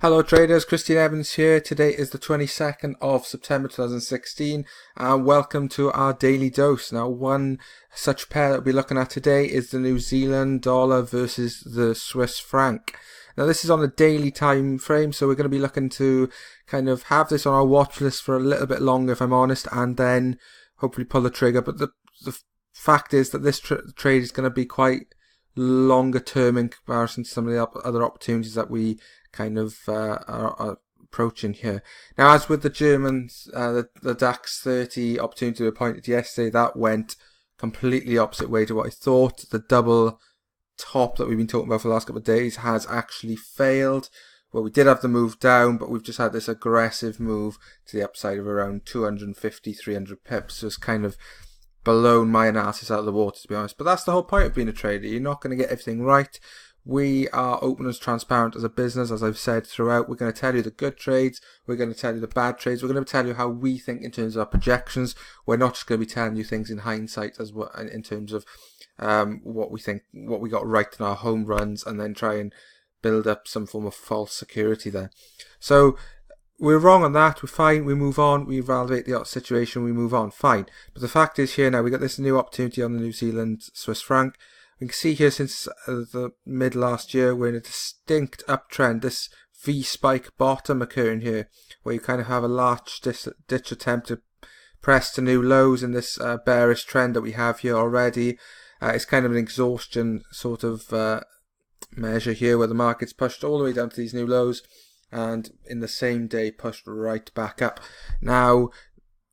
Hello traders, Christian Evans here. Today is the 22nd of September 2016 and welcome to our daily dose. Now one such pair that we'll be looking at today is the New Zealand dollar versus the Swiss franc. Now this is on a daily time frame, so we're going to be looking to kind of have this on our watch list for a little bit longer if I'm honest, and then hopefully pull the trigger. But the fact is that this trade is going to be quite longer term in comparison to some of the other opportunities that we kind of are approaching here. Now, as with the Germans, the DAX 30 opportunity we appointed yesterday, that went completely opposite way to what I thought. The double top that we've been talking about for the last couple of days has actually failed. Well, we did have the move down, but we've just had this aggressive move to the upside of around 250, 300 pips. So it's kind of blown my analysis out of the water, to be honest. But that's the whole point of being a trader. You're not going to get everything right. We are open and transparent as a business, as I've said throughout. We're going to tell you the good trades. We're going to tell you the bad trades. We're going to tell you how we think in terms of our projections. We're not just going to be telling you things in hindsight as well, in terms of what we think, what we got right in our home runs, and then try and build up some form of false security there. So we're wrong on that. We're fine. We move on. We evaluate the situation. We move on. Fine. But the fact is here now, we got this new opportunity on the New Zealand Swiss franc. We can see here since the mid last year, we're in a distinct uptrend. This V spike bottom occurring here, where you kind of have a large ditch attempt to press to new lows in this bearish trend that we have here already. It's kind of an exhaustion sort of measure here, where the market's pushed all the way down to these new lows, and in the same day pushed right back up. Now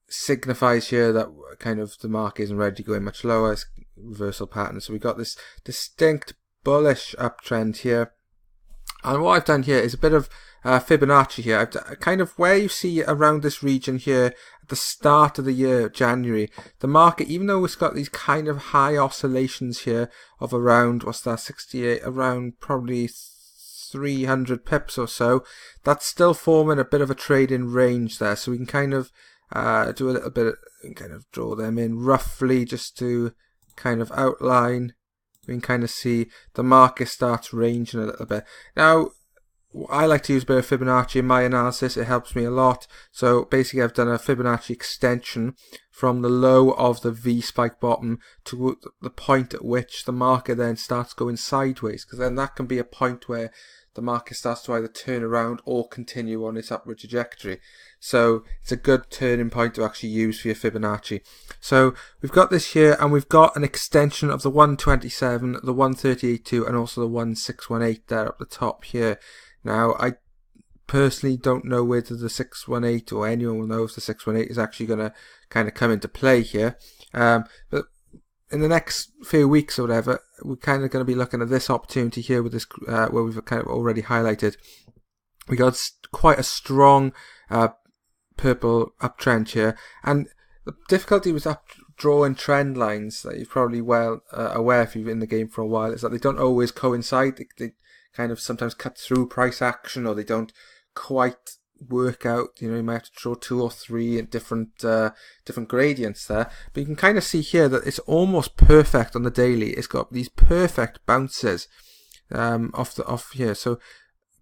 signifies here that kind of the market isn't ready to go in much lower. It's reversal pattern, so we got this distinct bullish uptrend here, and what I've done here is a bit of Fibonacci here. I've kind of where you see around this region here at the start of the year, January, the market, even though it's got these kind of high oscillations here of around, what's that, 68, around probably 300 pips or so, that's still forming a bit of a trading range there. So we can kind of do a little bit and kind of draw them in roughly just to kind of outline. We can kind of see the market starts ranging a little bit. Now, I like to use a bit of Fibonacci in my analysis. It helps me a lot. So basically I've done a Fibonacci extension from the low of the V spike bottom to the point at which the market then starts going sideways, because then that can be a point where the market starts to either turn around or continue on its upward trajectory. So it's a good turning point to actually use for your Fibonacci. So we've got this here, and we've got an extension of the 127, the 138.2, and also the 1618 there up the top here. Now, I personally don't know whether the 618, or anyone will know if the 618 is actually going to kind of come into play here. But in the next few weeks or whatever, we're kind of going to be looking at this opportunity here with this, where we've kind of already highlighted. We got quite a strong purple uptrend here, and the difficulty with drawing trend lines that you're probably well aware if you've been in the game for a while is that they don't always coincide. They kind of sometimes cut through price action, or they don't quite work out. You know, you might have to draw 2 or 3 different gradients there, but you can kind of see here that it's almost perfect on the daily. It's got these perfect bounces off here, so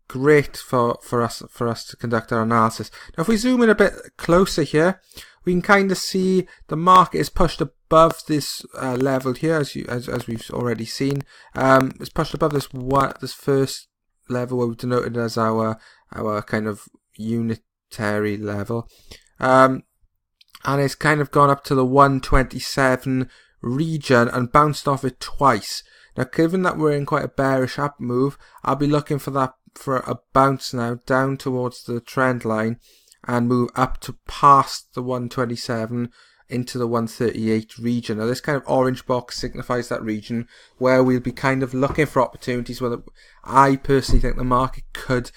great for us to conduct our analysis. Now if we zoom in a bit closer here, we can kind of see the market is pushed above this level here, as we've already seen. It's pushed above this first level where we've denoted as our kind of unitary level, and it's kind of gone up to the 127 region and bounced off it twice. Now, given that we're in quite a bearish up move, I'll be looking for a bounce now down towards the trend line and move up to past the 127 into the 138 region. Now this kind of orange box signifies that region where we'll be kind of looking for opportunities where I personally think the market could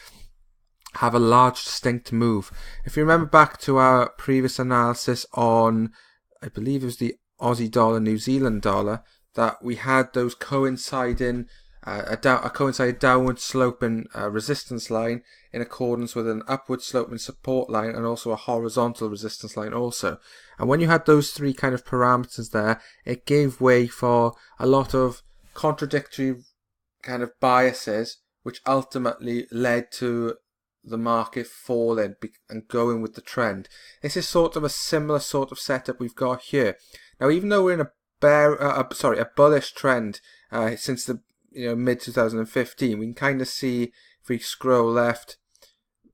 have a large distinct move. If you remember back to our previous analysis on, I believe it was the Aussie dollar, New Zealand dollar, that we had those coinciding a coincided downward sloping resistance line in accordance with an upward sloping support line and also a horizontal resistance line also. And when you had those three kind of parameters there, it gave way for a lot of contradictory kind of biases, which ultimately led to the market falling and going with the trend. This is sort of a similar sort of setup we've got here. Now, even though we're in a bullish trend since the mid 2015, we can kind of see if we scroll left,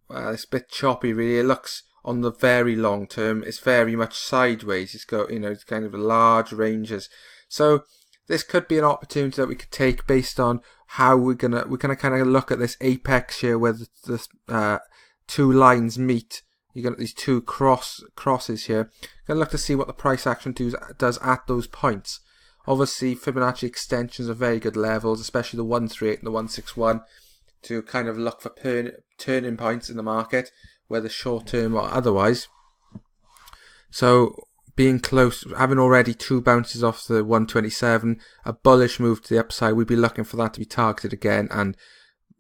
it's a bit choppy really. It looks on the very long term, it's very much sideways. It's got it's kind of large ranges. So this could be an opportunity that we could take based on how we're gonna kind of look at this apex here where the two lines meet. You got these two crosses here. Gonna look to see what the price action does at those points. Obviously, Fibonacci extensions are very good levels, especially the 138 and the 161, to kind of look for turning points in the market, whether short term or otherwise. So being close, having already two bounces off the 127, a bullish move to the upside, we'd be looking for that to be targeted again and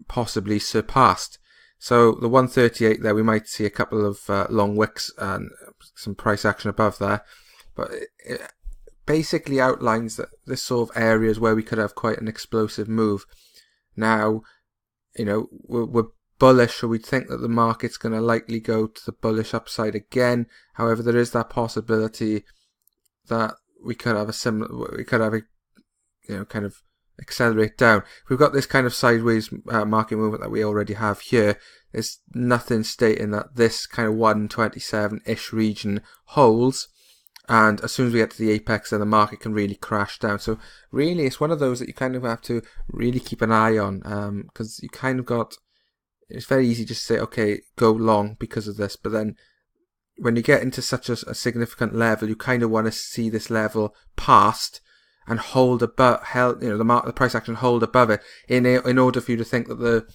possibly surpassed. So the 138 there, we might see a couple of long wicks and some price action above there. But it basically outlines that this sort of areas where we could have quite an explosive move. Now, we're bullish, so we'd think that the market's going to likely go to the bullish upside again. However, there is that possibility that we could have kind of accelerate down. If we've got this kind of sideways market movement that we already have here, there's nothing stating that this kind of 127-ish region holds. And as soon as we get to the apex, then the market can really crash down. So really, it's one of those that you kind of have to really keep an eye on, because you kind of got, it's very easy just to say, okay, go long because of this. But then when you get into such a significant level, you kind of want to see this level passed and hold above, the price action hold above it in order for you to think that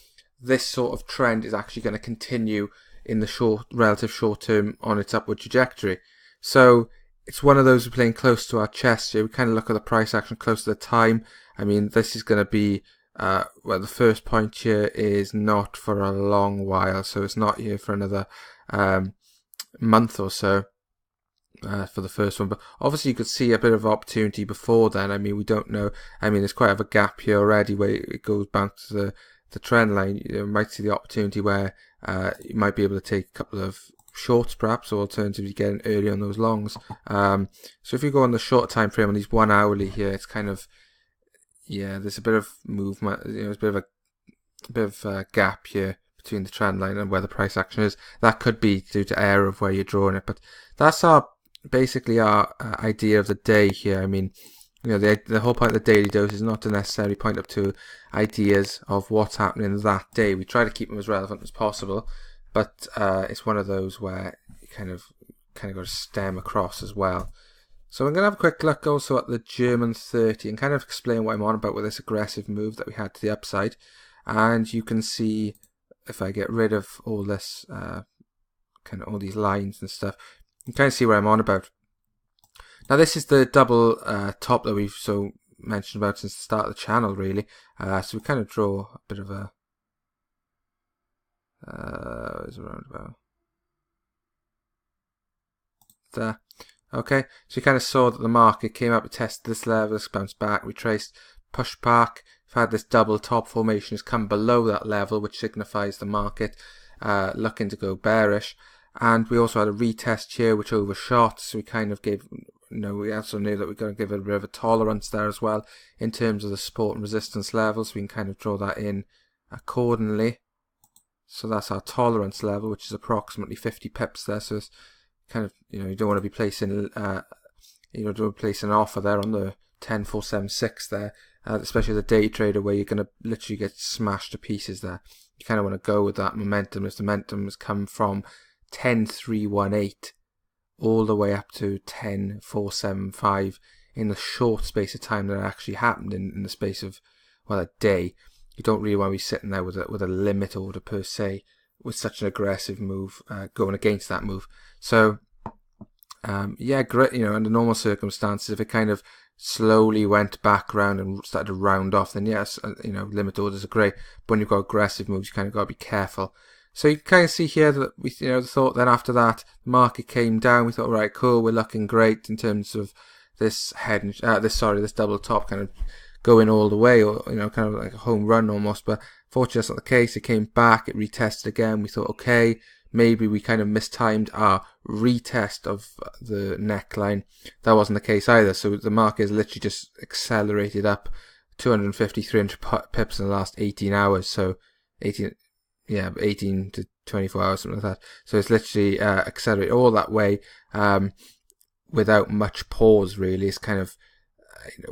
this sort of trend is actually going to continue in the relative short term on its upward trajectory. So it's one of those we're playing close to our chest here. We kind of look at the price action close to the time. I mean, this is going to be, the first point here is not for a long while. So it's not here for another month or so for the first one. But obviously you could see a bit of opportunity before then. I mean, we don't know. I mean, there's quite a gap here already where it goes back to the trend line. You might see the opportunity where you might be able to take a couple of shorts perhaps, or alternatively getting early on those longs. So if you go on the short time frame on these 1 hourly here, it's kind of, there's a bit of movement, there's a bit of a gap here between the trend line and where the price action is. That could be due to error of where you're drawing it, but that's basically our idea of the day here. I mean, the whole point of the daily dose is not to necessarily point up to ideas of what's happening that day. We try to keep them as relevant as possible, but it's one of those where you kind of got to stem across as well. So I'm going to have a quick look also at the German 30 and kind of explain what I'm on about with this aggressive move that we had to the upside. And you can see, if I get rid of all this, kind of all these lines and stuff, you can kind of see what I'm on about. Now this is the double top that we've mentioned about since the start of the channel, really. So we kind of draw a bit of a is around about there. Okay, so you kind of saw that the market came up to test this level, bounced back, retraced, pushed back. We've had this double top formation has come below that level, which signifies the market looking to go bearish. And we also had a retest here, which overshot. So we kind of gave, we also knew that we're going to give it a bit of a tolerance there as well in terms of the support and resistance levels. So we can kind of draw that in accordingly. So that's our tolerance level, which is approximately 50 pips there. So it's kind of, you don't want to be placing, placing an offer there on the 10,476 there, especially the day trader where you're going to literally get smashed to pieces there. You kind of want to go with that momentum. If the momentum has come from 10,318 all the way up to 10,475 in the short space of time that it actually happened in the space of, a day. You don't really want to be sitting there with a limit order per se with such an aggressive move going against that move. So great. Under normal circumstances, if it kind of slowly went back round and started to round off, then yes, limit orders are great. But when you've got aggressive moves, you kind of got to be careful. So you can kind of see here that we, thought then after that the market came down. We thought, right, cool, we're looking great in terms of this this double top kind of going all the way, or kind of like a home run almost. But Fortunately, that's not the case. It came back, it retested again. We thought, okay, maybe we kind of mistimed our retest of the neckline. That wasn't the case either. So the market has literally just accelerated up 250, 300 pips in the last 18 hours. So 18 to 24 hours, something like that. So it's literally accelerated all that way without much pause, really. It's kind of,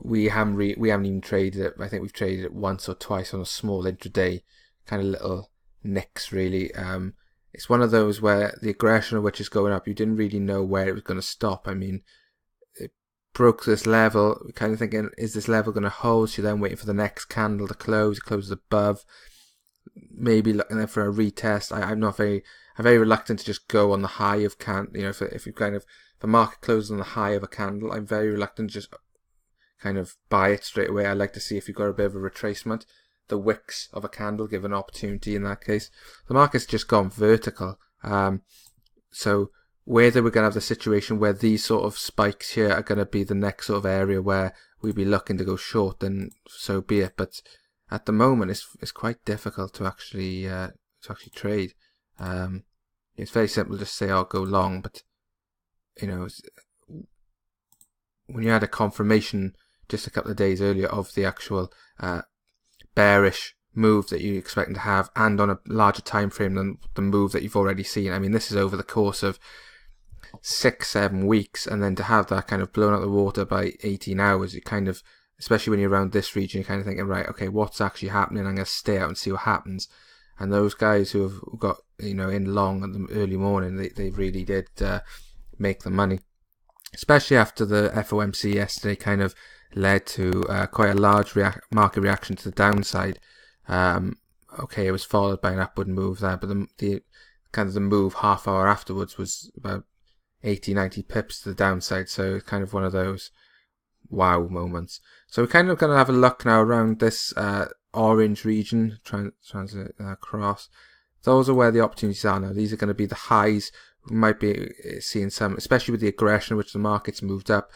we haven't even traded it. I think we've traded it once or twice on a small intraday kind of little nicks, really. It's one of those where the aggression of which is going up, you didn't really know where it was going to stop. I mean, it broke this level. We're kind of thinking, is this level going to hold? So you're then waiting for the next candle to close. It closes above. Maybe looking there for a retest. I'm very reluctant to just go on the high of if the market closes on the high of a candle, I'm very reluctant to just kind of buy it straight away. I like to see if you've got a bit of a retracement, the wicks of a candle give an opportunity in that case. The market's just gone vertical. So whether we're going to have the situation where these sort of spikes here are going to be the next sort of area where we'd be looking to go short, then so be it. But at the moment, it's quite difficult to actually trade. It's very simple to say, "I'll go long," but when you had a confirmation just a couple of days earlier of the actual bearish move that you're expecting to have, and on a larger time frame than the move that you've already seen. I mean, this is over the course of 6-7 weeks, and then to have that kind of blown out the water by 18 hours, you kind of, especially when you're around this region, you're kind of thinking, right, okay, what's actually happening? I'm going to stay out and see what happens. And those guys who have got in long in the early morning, they really did make the money, especially after the FOMC yesterday kind of led to quite a large market reaction to the downside. Okay, it was followed by an upward move there, but the kind of the move half hour afterwards was about 80-90 pips to the downside. So kind of one of those wow moments. So we're kind of going to have a look now around this orange region, transit across. Those are where the opportunities are now. These are going to be the highs. We might be seeing some, especially with the aggression which the market's moved up.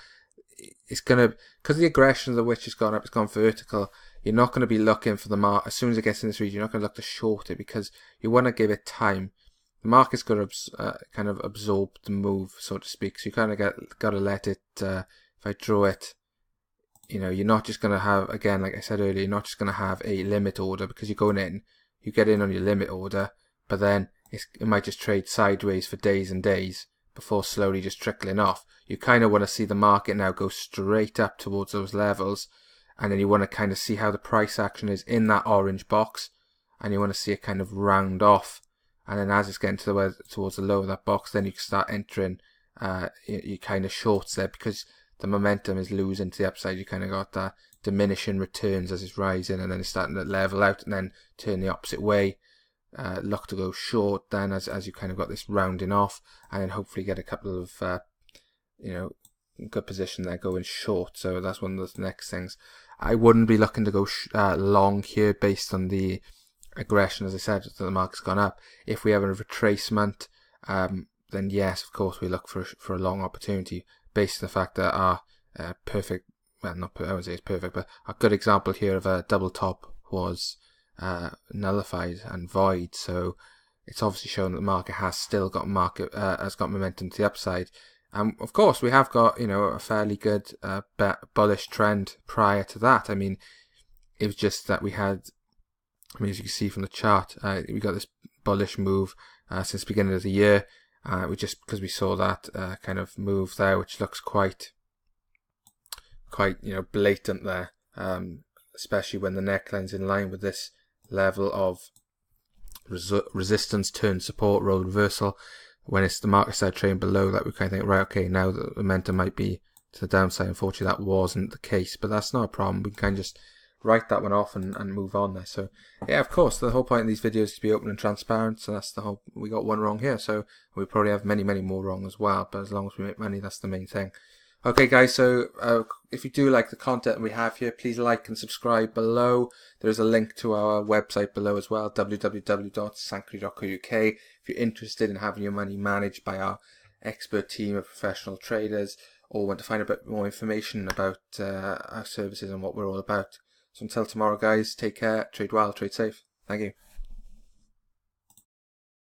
It's going to, because the aggression of the which has gone up, it's gone vertical. You're not going to be looking for the market, as soon as it gets in this region, you're not going to look to short it because you want to give it time. The market's got to kind of absorb the move, so to speak. So you kind of got to let it, if I draw it, you're not just going to have, again, like I said earlier, you're not just going to have a limit order because you're going in, you get in on your limit order, but then it might just trade sideways for days and days before slowly just trickling off. You kind of want to see the market now go straight up towards those levels, and then you want to kind of see how the price action is in that orange box, and you want to see it kind of round off, and then as it's getting towards the low of that box, then you can start entering you kind of shorts there because the momentum is losing to the upside. You kind of got that diminishing returns as it's rising, and then it's starting to level out and then turn the opposite way. Look to go short then as you kind of got this rounding off, and then hopefully get a couple of good position there going short. So that's one of the next things. I wouldn't be looking to go long here based on the aggression, as I said, that the market's gone up. If we have a retracement, then yes, of course we look for a long opportunity based on the fact that our perfect, well, not I would say it's perfect, but a good example here of a double top was nullified and void. So it's obviously shown that the market has still got momentum to the upside. And of course, we have got a fairly good bullish trend prior to that. I mean, it was just that we had, as you can see from the chart, we got this bullish move since the beginning of the year. Because we saw that kind of move there, which looks quite blatant there, especially when the neckline's in line with this level of resistance turn support roll reversal. When it's the market side trading below that, we kind of think, right, okay, now the momentum might be to the downside. Unfortunately, that wasn't the case, but that's not a problem. We can kind of just write that one off and move on there. So yeah, of course, the whole point of these videos is to be open and transparent. So that's the whole. We got one wrong here, so we probably have many more wrong as well. But as long as we make money, that's the main thing. Okay, guys. So if you do like the content we have here, please like and subscribe below. There's a link to our website below as well, www.sanktuary.co.uk. If you're interested in having your money managed by our expert team of professional traders, or want to find a bit more information about our services and what we're all about. So until tomorrow, guys, take care, trade well, trade safe. Thank you.